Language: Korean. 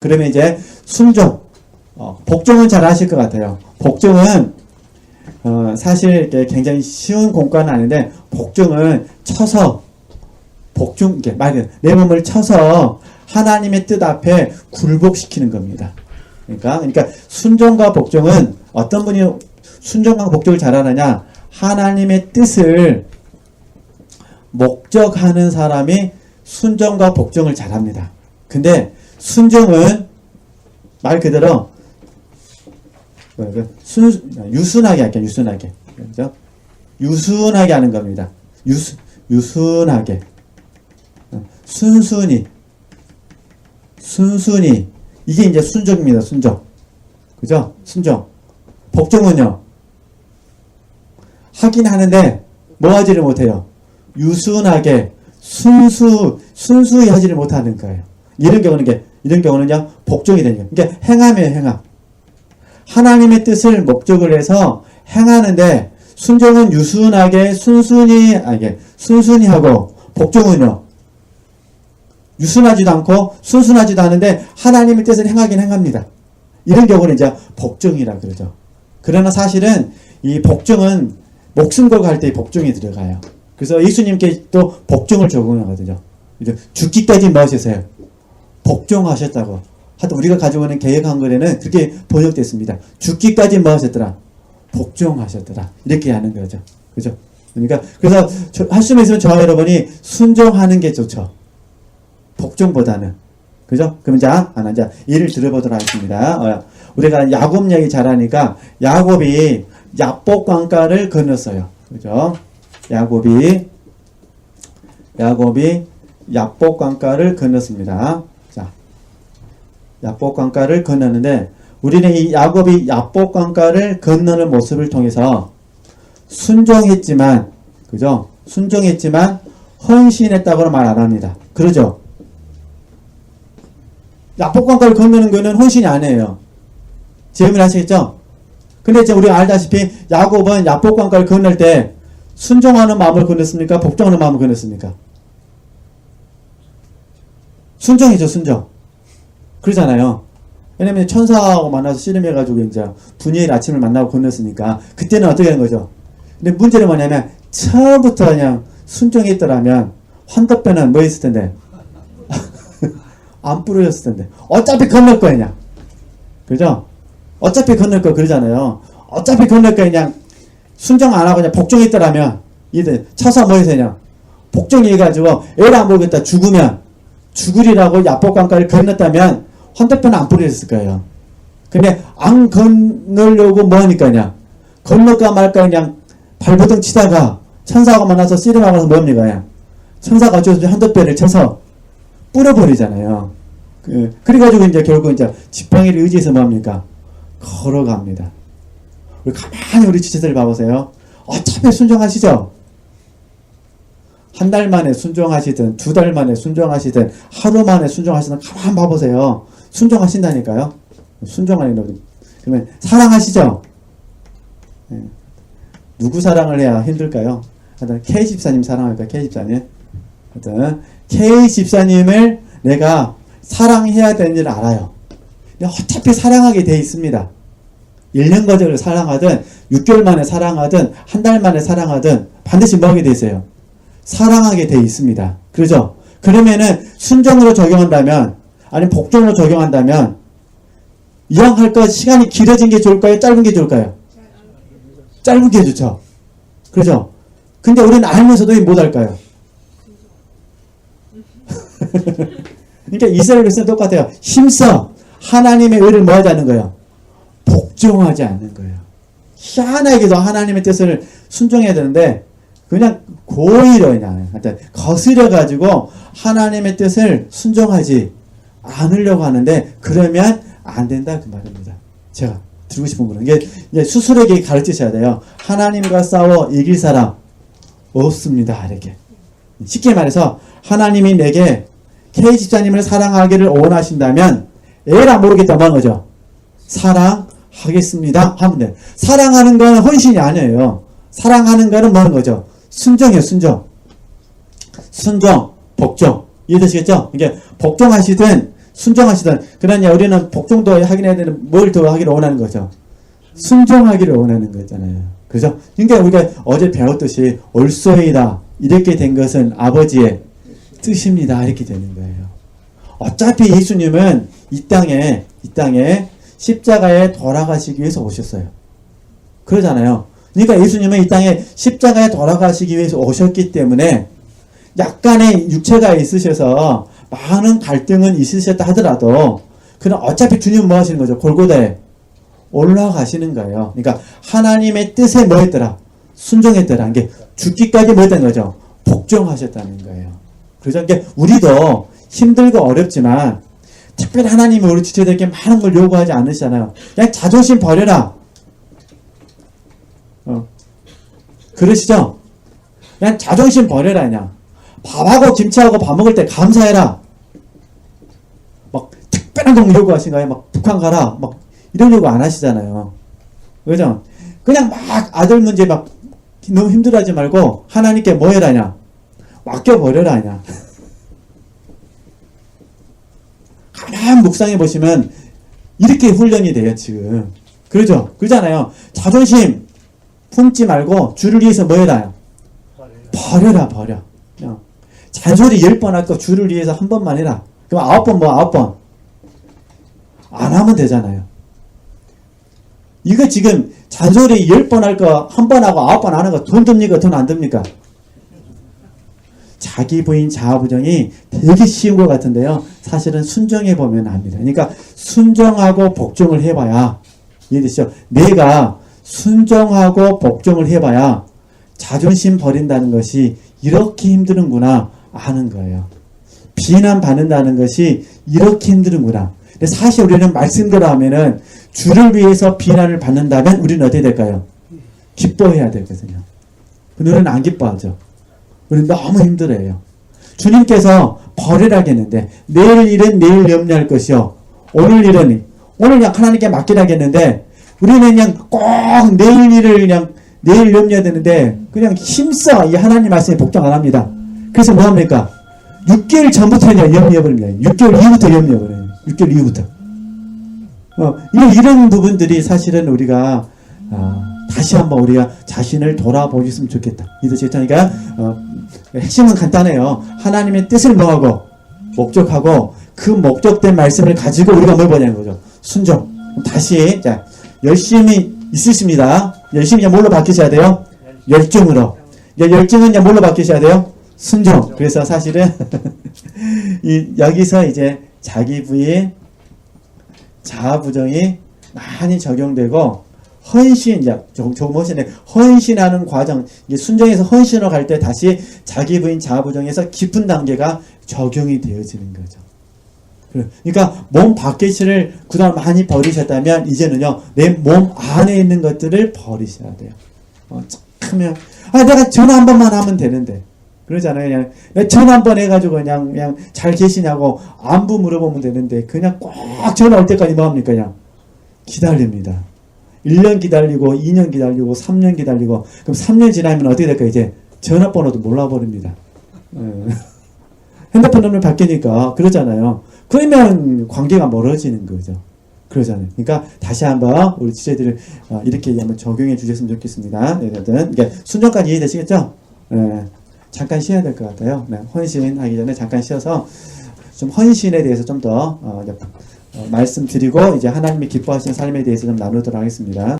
그러면 이제 순종, 복종은 잘 하실 것 같아요. 복종은 사실 이렇게 굉장히 쉬운 공과는 아닌데, 복종은 쳐서 복종, 이게 말 내 몸을 쳐서 하나님의 뜻 앞에 굴복시키는 겁니다. 그러니까 순종과 복종은 어떤 분이 순종과 복종을 잘하느냐? 하나님의 뜻을 목적하는 사람이 순종과 복종을 잘합니다. 근데 순종은 말 그대로 유순하게 할게요. 유순하게. 그렇죠? 유순하게 하는 겁니다. 유순하게. 순순히. 이게 이제 순종입니다. 순종. 그죠? 순종. 복종은요. 하긴 하는데 뭐 하지를 못해요. 유순하게 순수히 하지를 못하는 거예요. 이런 경우는요, 복종이 되는 거예요. 그러니까 행함이에요, 행함. 하나님의 뜻을 목적을 해서 행하는데, 순종은 유순하게, 순순히 하고, 복종은요, 유순하지도 않고, 순순하지도 않은데, 하나님의 뜻을 행하긴 행합니다. 이런 경우는 이제 복종이라 그러죠. 그러나 사실은 이 복종은 목숨 걸고 할 때 복종이 들어가요. 그래서 예수님께 또 복종을 적용하거든요. 죽기까지 뭐 하셨어요? 복종하셨다고. 하여튼 우리가 가지고 있는 개혁한글에는 그렇게 번역됐습니다. 죽기까지 뭐 하셨더라? 복종하셨더라. 이렇게 하는 거죠. 그죠? 그러니까, 그래서 할 수만 있으면 저와 여러분이 순종하는 게 좋죠. 복종보다는. 그죠? 그럼 자, 예를 들어보도록 하겠습니다. 우리가 야곱 얘기 잘하니까, 야곱이 야복강가를 건넜어요. 그죠? 야곱이 야복강가를 건넜습니다. 자, 야복강가를 건넜는데, 우리는 이 야곱이 야복강가를 건너는 모습을 통해서 순종했지만, 그죠? 순종했지만 헌신했다고는 말 안 합니다. 그러죠? 야복강가를 건너는 거는 헌신이 아니에요. 질문 하시겠죠? 근데 이제 우리가 알다시피 야곱은 야복강가를 건널 때 순종하는 마음을 건넜습니까? 복종하는 마음을 건넸습니까? 순종이죠, 순종. 그러잖아요. 왜냐면 천사하고 만나서 씨름해가지고 이제 분이엘 아침을 만나고 건넜으니까 그때는 어떻게 하는 거죠? 근데 문제는 뭐냐면 처음부터 그냥 순종했더라면 환도뼈는 뭐 있을 텐데? 안 부러졌을 텐데. 어차피 건널 거 그냥. 그죠? 어차피 건널 거 그러잖아요. 어차피 건널 거 그냥 순종 안 하고 그냥 복종했더라면 이들 쳐서 뭐 해서 그냥 복종해가지고 애를 안 보겠다 죽으면 죽으리라고 야복강가를 건넜다면 환도뼈는 안 부러졌을 거예요. 근데 안 건너려고 뭐 하니까 그냥 건널까 말까 그냥 발버둥 치다가 천사하고 만나서 씨름하고 나서 뭐 합니까 그냥 천사가 어쩌서 환도뼈를 쳐서 뿌려버리잖아요. 그래가지고 이제 결국 이제 지팡이를 의지해서 뭐 합니까? 걸어갑니다. 우리 가만히 우리 지체들 봐보세요. 어차피 순종하시죠? 한 달 만에 순종하시든, 두 달 만에 순종하시든, 하루 만에 순종하시든, 가만 봐보세요. 순종하신다니까요? 순종하는 분. 그러면, 사랑하시죠? 네. 누구 사랑을 해야 힘들까요? 하여튼, K집사님 사랑할까요? K집사님? 하여튼, K집사님을 내가 사랑해야 되는 줄 알아요. 근데 어차피 사랑하게 돼 있습니다. 1년 거절을 사랑하든, 6개월 만에 사랑하든, 한 달 만에 사랑하든, 반드시 뭐 하게 돼 있어요? 사랑하게 돼 있습니다. 그러죠? 그러면은 순종으로 적용한다면 아니면 복종으로 적용한다면 이왕 할 거 시간이 길어진 게 좋을까요? 짧은 게 좋을까요? 짧은 게 좋죠. 그러죠? 근데 우리는 알면서도 못 할까요? 그러니까 이스라엘 백성은 똑같아요. 힘써 하나님의 의를 뭐 하지 않는 거예요? 복종하지 않는 거예요. 희한하게도 하나님의 뜻을 순종해야 되는데 그냥 고의로 그냥 거스려 가지고 하나님의 뜻을 순종하지 않으려고 하는데 그러면 안 된다 그 말입니다. 제가 드리고 싶은 거는 이게 스스로에게 가르치셔야 돼요. 하나님과 싸워 이길 사람 없습니다. 이렇게 쉽게 말해서 하나님이 내게 K집사님을 사랑하기를 원하신다면 에라 모르겠다 뭐 하는 거죠? 사랑하겠습니다 하면 돼요. 사랑하는 건 헌신이 아니에요. 사랑하는 거는 뭐 하는 거죠? 순종이에요, 순종. 순종, 복종. 이해되시겠죠? 이게 복종하시든 순종하시던. 그러냐, 우리는 복종도 하긴 해야 되는, 뭘 더 하기를 원하는 거죠? 순종하기를 원하는 거잖아요. 그죠? 그러니까 우리가 어제 배웠듯이 올소이다. 이렇게 된 것은 아버지의 뜻입니다. 이렇게 되는 거예요. 어차피 예수님은 이 땅에 십자가에 돌아가시기 위해서 오셨어요. 그러잖아요. 그러니까 예수님은 이 땅에 십자가에 돌아가시기 위해서 오셨기 때문에 약간의 육체가 있으셔서 많은 갈등은 있으셨다 하더라도 그럼 어차피 주님은 뭐 하시는 거죠? 골고다에 올라가시는 거예요. 그러니까 하나님의 뜻에 뭐 했더라? 순종했더라. 이게 죽기까지 뭐 했다는 거죠? 복종하셨다는 거예요. 그래서 이게 우리도 힘들고 어렵지만 특별히 하나님이 우리 지체들에게 많은 걸 요구하지 않으시잖아요. 그냥 자존심 버려라. 그러시죠? 그냥 자존심 버려라. 그냥 밥하고 김치하고 밥 먹을 때 감사해라. 막 특별한 거 요구하신가요? 막 북한 가라. 막 이런 요구 안 하시잖아요. 그죠? 그냥 막 아들 문제 막 너무 힘들어하지 말고 하나님께 뭐 해라냐? 맡겨버려라. 그냥. 가만 묵상해 보시면 이렇게 훈련이 돼요, 지금. 그러죠? 그러잖아요. 자존심 품지 말고 주를 위해서 뭐 해라? 버려라, 버려. 그냥. 잔소리 10번 할 거 주를 위해서 한 번만 해라. 그럼 9번 뭐 9번. 안 하면 되잖아요. 이거 지금 잔소리 10번 할 거 한 번 하고 9번 안 하는 거 돈 듭니까? 돈 안 듭니까? 자기 부인 자아 부정이 되게 쉬운 것 같은데요. 사실은 순종해 보면 압니다. 그러니까 순종하고 복종을 해봐야 이해되시죠? 내가 순종하고 복종을 해봐야 자존심 버린다는 것이 이렇게 힘드는구나 아는 거예요. 비난받는다는 것이 이렇게 힘드는구나. 근데 사실 우리는 말씀대로 하면은 주를 위해서 비난을 받는다면 우리는 어떻게 될까요? 기뻐해야 되거든요. 우리는 안 기뻐하죠. 우리는 너무 힘들어요. 주님께서 버리라겠는데 내일 일은 내일 염려할 것이요. 오늘 일은 오늘 그냥 하나님께 맡기라겠는데 우리는 그냥 꼭 내일 일을 그냥 내일 염려해야 되는데 그냥 힘써 이 하나님 말씀에 복종 안 합니다. 그래서 뭐 합니까? 6개월 전부터 그냥 염려해버립니다. 6개월 이후부터 염려해버려요. 6개월 이후부터. 이런 부분들이 사실은 우리가 다시 한번 우리가 자신을 돌아보셨으면 좋겠다. 이 뜻이 그러니까 핵심은 간단해요. 하나님의 뜻을 뭐하고 목적하고 그 목적된 말씀을 가지고 우리가 뭘 보냐는 거죠. 순종. 다시 자 열심히 있으십니다. 열심히 뭘로 바뀌셔야 돼요? 열정으로. 열정은 뭘로 바뀌셔야 돼요? 순종. 그래서 사실은 여기서 이제 자기 부인 자아 부정이 많이 적용되고 헌신, 조금 헌신하는 과정, 이게 순종에서 헌신으로 갈 때 다시 자기 부인 자아 부정에서 깊은 단계가 적용이 되어지는 거죠. 그러니까 몸 밖의 실을 그동안 많이 버리셨다면 이제는요 내 몸 안에 있는 것들을 버리셔야 돼요. 그러면 내가 전화 한 번만 하면 되는데 그러잖아요. 그냥 전화 한 번 해가지고 그냥 잘 계시냐고 안부 물어보면 되는데 그냥 꼭 전화 올 때까지 뭐 합니까? 그냥 기다립니다. 1년 기다리고 2년 기다리고 3년 기다리고 그럼 3년 지나면 어떻게 될까요? 이제 전화번호도 몰라버립니다. 핸드폰 번호를 바뀌니까 그러잖아요. 그러면 관계가 멀어지는 거죠. 그러잖아요. 그러니까 다시 한번 우리 지체들을 이렇게 한번 적용해 주셨으면 좋겠습니다. 여러분, 이게 순종까지 이해되시겠죠? 잠깐 쉬어야 될 것 같아요. 헌신하기 전에 잠깐 쉬어서 좀 헌신에 대해서 좀 더 말씀드리고 이제 하나님이 기뻐하시는 삶에 대해서 좀 나누도록 하겠습니다.